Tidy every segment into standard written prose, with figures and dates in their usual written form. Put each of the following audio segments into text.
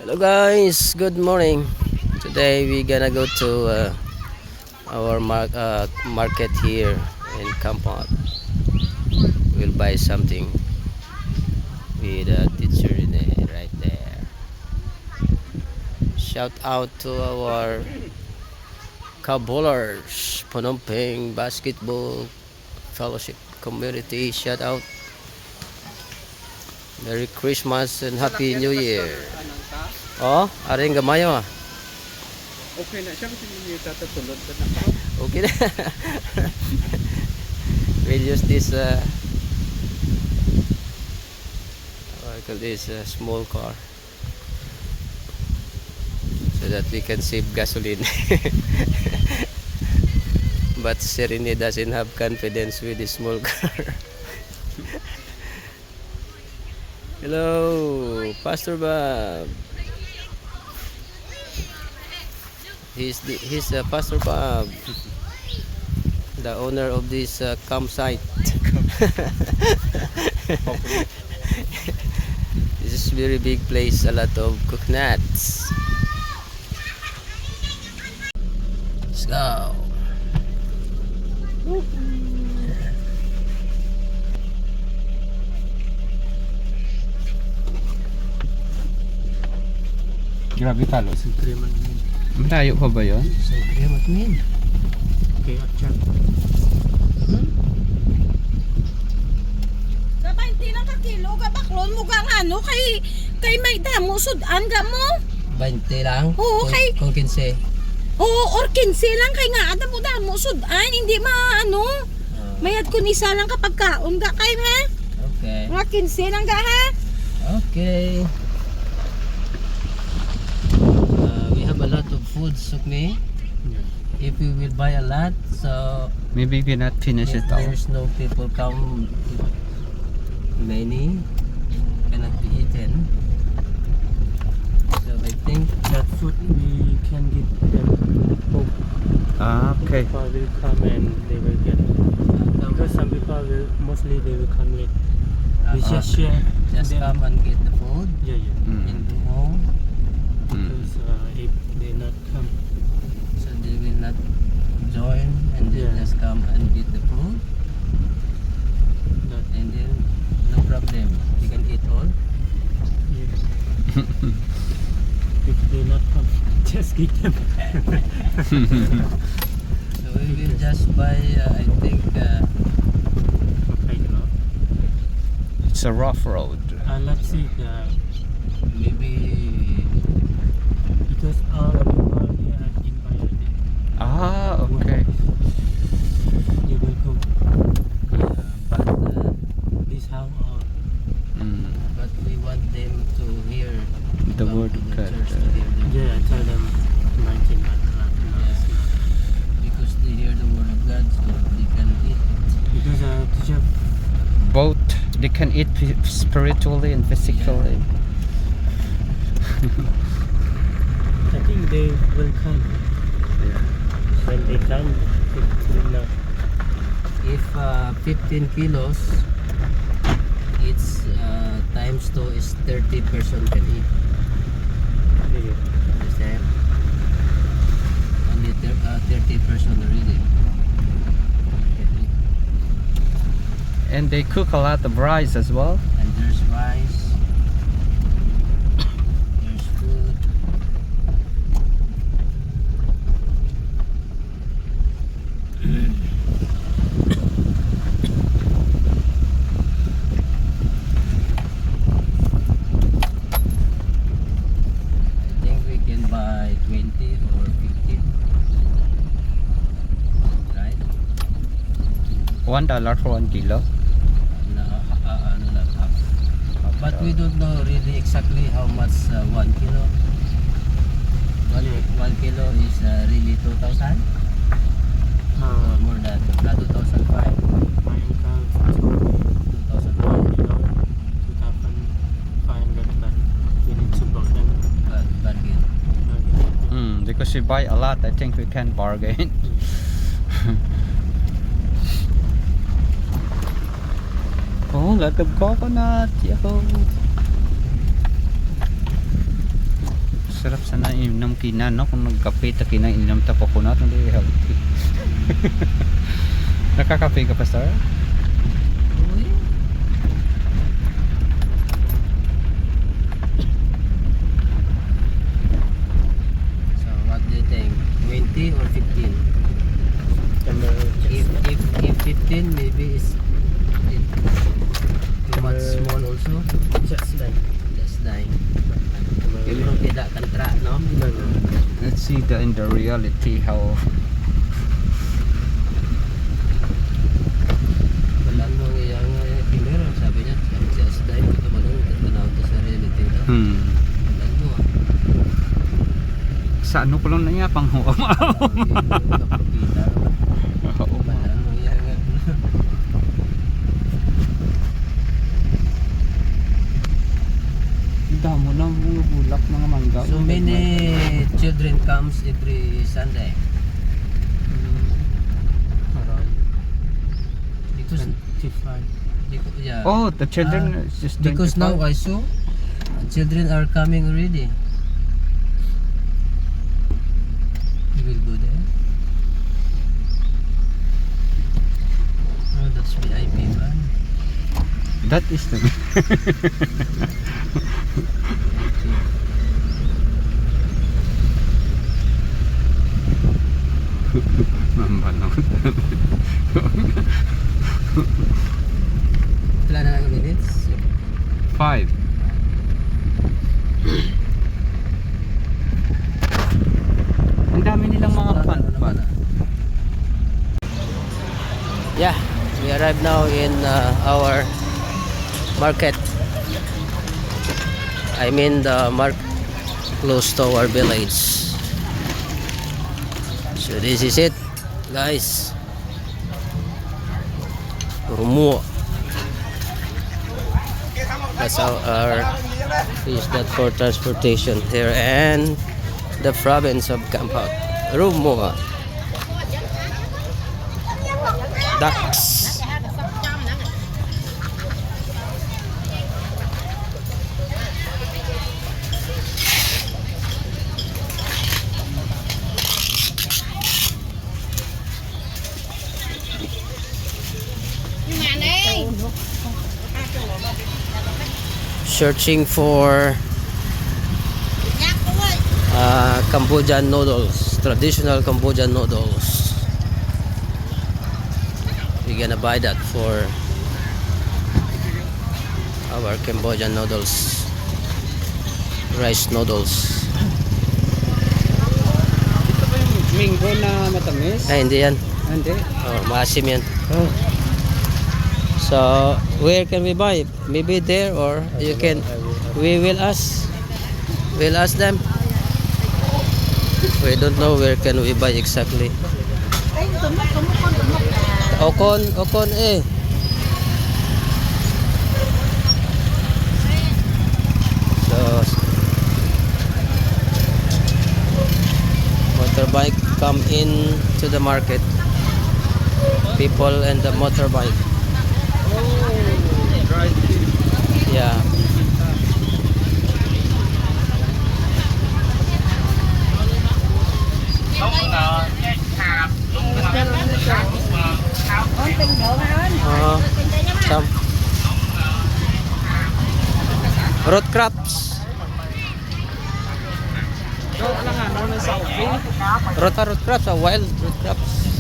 Hello guys, good morning. Today we gonna go to our market here in Kampot. We'll buy something with teacher right there. Shout out to our Kabulers, Phnom Penh Basketball Fellowship Community. Shout out. Merry Christmas and Happy New Year. Oh, aring gamayo ah. Okay na siya kasi hindi tatatulod ka na. Okay na. We'll use this what I call this small car so that we can save gasoline. But Serene doesn't have confidence with this small car. Hello, Pastor Bob. He's Pastor Bob, the owner of this campsite. This is very big place, a lot of coconuts. Let's go. Grabe talo, siyempre man. Malayo pa ba yun? Siyempre magmin. Okay, at siya. Sabay, hindi lang ka kilo, gabaklon mo gang ano, kay may damo, sudan ka mo. 20 lang? Oo, kay- Kung 15. Oo, or 15 lang, kay nga, ada mo damo, sudan, hindi ano. Mayad ko isa lang kapag kaon ka kay, ha? Okay. Mga 15 lang ka, ha? Okay. We have a lot of food, Sukmi. If we will buy a lot, so Maybe we not finish if it all. there's no people come, many cannot be eaten. So I think That food we can give them home. Ah, okay. People will come and they will get. Because some people will, mostly they will come late. We just share. just them. come and get the food Yeah, yeah. and go home. Because if they not come, So they will not join and they Yeah. just come and get the food, that and then no problem. You can eat all. yeah. If they not come, just kick them. So we will just buy, I think, Okay, you know. It's a rough road. Let's see. maybe Because all the people here are invited. Ah, okay. You will go. but This house or but we want them to hear The come word to of the God. church to hear the yeah, word. tell them 19 not. Because they hear the word of God, so they can eat. Because teacher, Both, they can eat spiritually and physically. I think they will come. When they come, it will not. If 15 kilos, it's times 2 is 30 person can eat. Yeah. Understand? Only 30 person already. And they cook a lot of rice as well. And there's rice. There's food. I think we can buy 20 or 15. Right? $1 for 1 kilo. Ano lang, half. But we don't know really exactly how much 1 kilo. 1 kilo is really 2,000 or more than 2,005. My uncle told me 2,005. 2,500, but we need to block them. But bargain. Because we buy a lot, I think we can bargain. Oh, lot of coconut. Yahoo! Sarap sana inom kina, no? Kung nagkape ta kina, inom ta coconut, hindi healthy. Nakakape ka, Pastor? Uy. So what do you think? 20 or 15? If 15 maybe it's too much small also. Just like That's nine. Pero tidak kantra no? Let's see in the reality how Balaan mo yung camera, sabi niya, sa dahil ito ba lang tanaw to sa reality na. Balaan mo sa ano ko lang na niya pang huwag kapropita. Balaan mo yung damo na mga bulak mga mangga. So many children comes every Sunday. Because 25. yeah. Oh, the children is just Because 25. now I saw children are coming already. We will go there. Oh, that's VIP man. That is the mambalong. Ilan na lang minutes? 5. Ang dami nilang mga pan. Yeah, we arrived now in our market. I mean the close to our village. So this is it, guys. Rumo. That's our is that for transportation here and the province of Kampot. Rumo. Ducks. Searching for Cambodian noodles, traditional Cambodian noodles. We're gonna buy that for our Cambodian noodles, rice noodles. Ito ba yung mango na matamis? Ay, hindi yan. Hindi. Oh, maasim yan. Oh. So, where can we buy? Maybe there or you can. We will ask. We'll ask them. We don't know where can we buy exactly. Okon eh. So, motorbike come in to the market. People and the motorbike. Yeah. Some root crops. Root crops, wild root crops.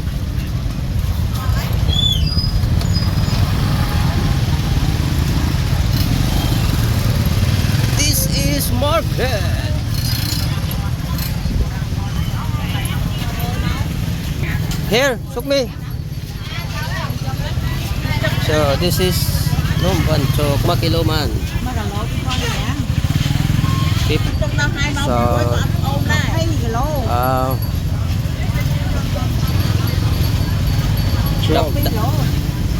This is market. Here, sukmi. So this is Lumban Chok Makiluman. So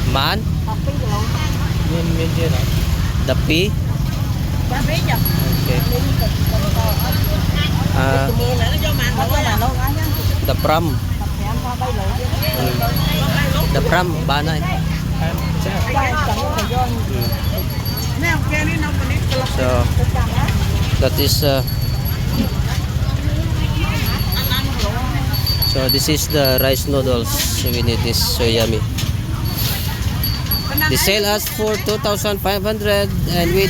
man Dapi. Okay. The pram banay. So that is So this is the rice noodles. So we need this, so yummy. They sell us for 2,500 and we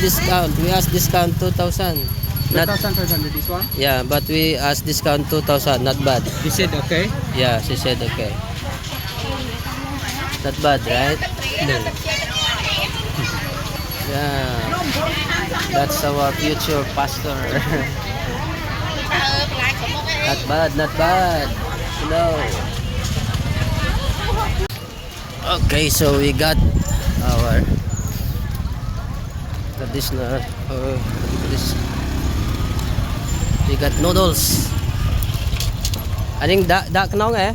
ask discount 2,000. Not, 2,500 this one? yeah, but we ask discount 2,000. Not bad. You said okay? Yeah, she said okay. Not bad, right? No. Yeah. That's our future pastor. Not bad, not bad. No. Okay, so we got our traditional this. We got noodles. Aning da knong eh.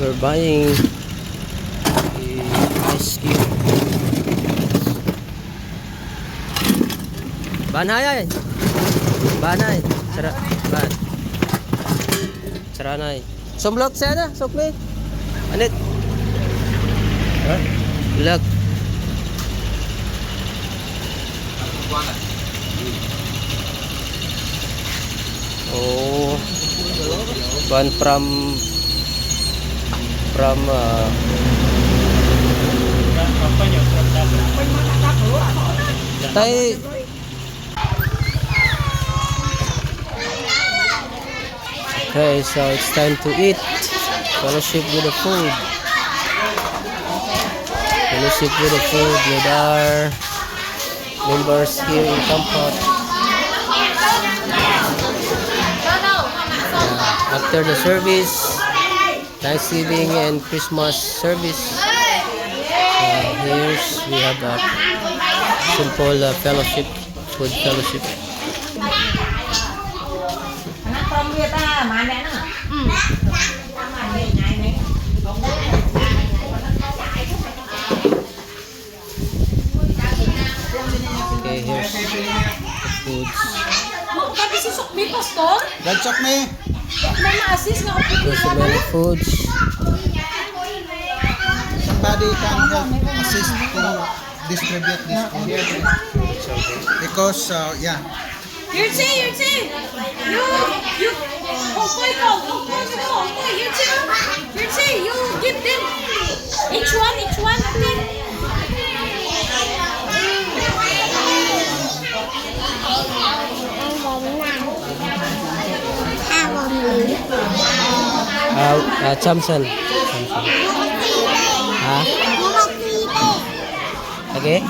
We're buying the ice cube. Banhay ay. Banhay. Sara ban. Saranay. Sumlok siya na, sukli. Anit. Look. Oh. One from tay. Okay, so it's time to eat. Fellowship with the food. Fellowship with the food with our members here in Kampot. After the service, Thanksgiving and Christmas service, here we have a simple fellowship, food fellowship. Okay, here's the foods. Kami si Sukmi, Pastor? Gagchok me! May ma-assist nga ako. There's so many foods. Somebody can help assist to distribute this food. Because, yeah. Yurtsi! You, Hongkoi ko! Yurtsi, you give them each one, okay? Chamson. Ah? Okay.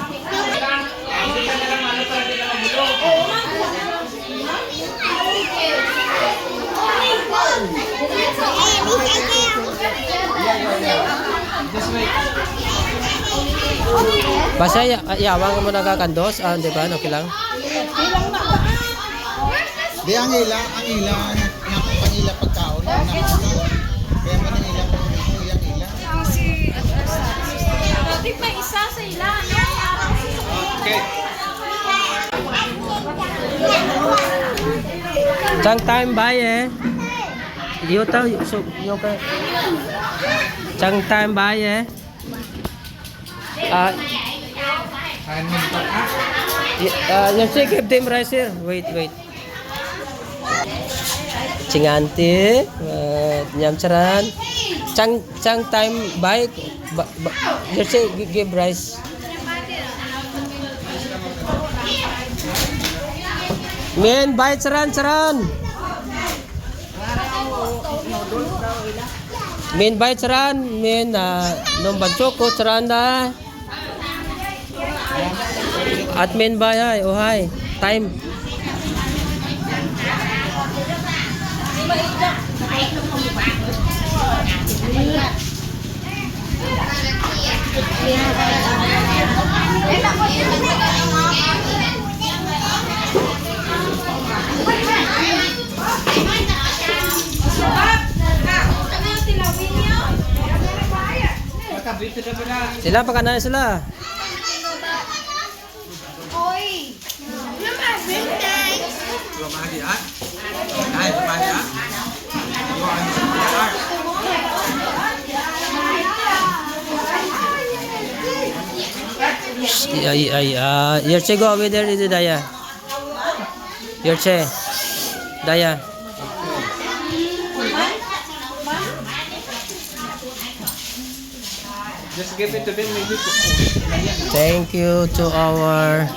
Basta yawang mo nagakandos, di ba? Okay lang. Di ang ila pagkaon. Kaya man ang ila pagkaon, yung ila. Di pa isa sa ilan. Okay. Chang time buy eh. Yo tao so yo ka. Chang time buy eh. You see, give them rice here. Wait. Cingante, nyamcaran. Chang time buy. You see, give rice. Men buy caran. Men buy caran, men nomban choco caran da. At men buy ay, oh hi, time. Sila pa kanan sila. Yerche, go over there, is it Daya? Yerche, Daya. Just give it to them, maybe. Thank you to our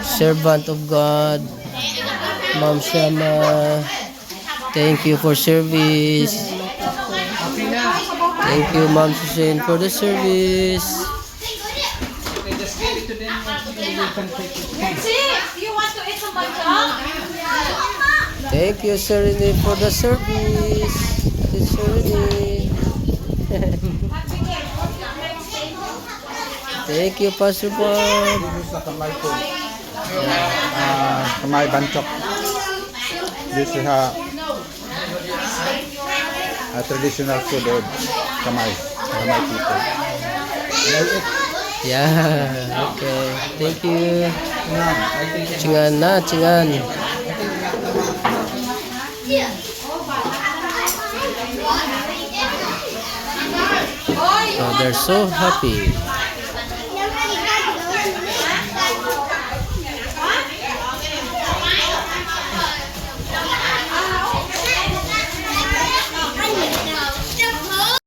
servant of God, Ma'am Shama. Thank you for service. Thank you, Ma'am Susan, for the service. Just give it to them, maybe you can take it. That's it. You want to eat some manjang? Thank you, Serene, for the service. Serene. Thank you, Pastor Bob. Sa kamay ko. Kamay bancok. This is a traditional food of kamay people. Yeah, okay. Thank you. Chingan na, chingan. Oh, they're so happy.